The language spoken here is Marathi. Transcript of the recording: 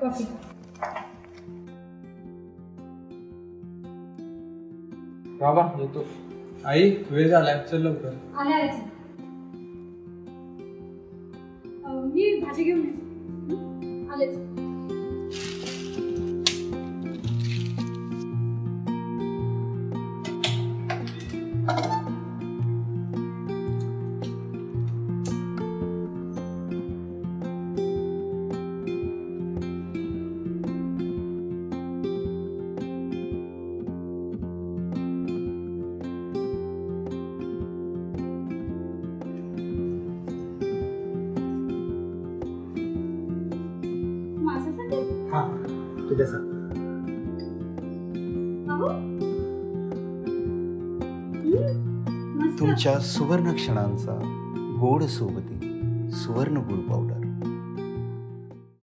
कॉफी. बाबा येतो. आई वेळ झालाय, चल लवकर. आले आले. मी भाजी घेऊन येते. आलेच. तुमच्या सुवर्ण क्षणांचा गोड सोबती सुवर्ण गुळ पावडर.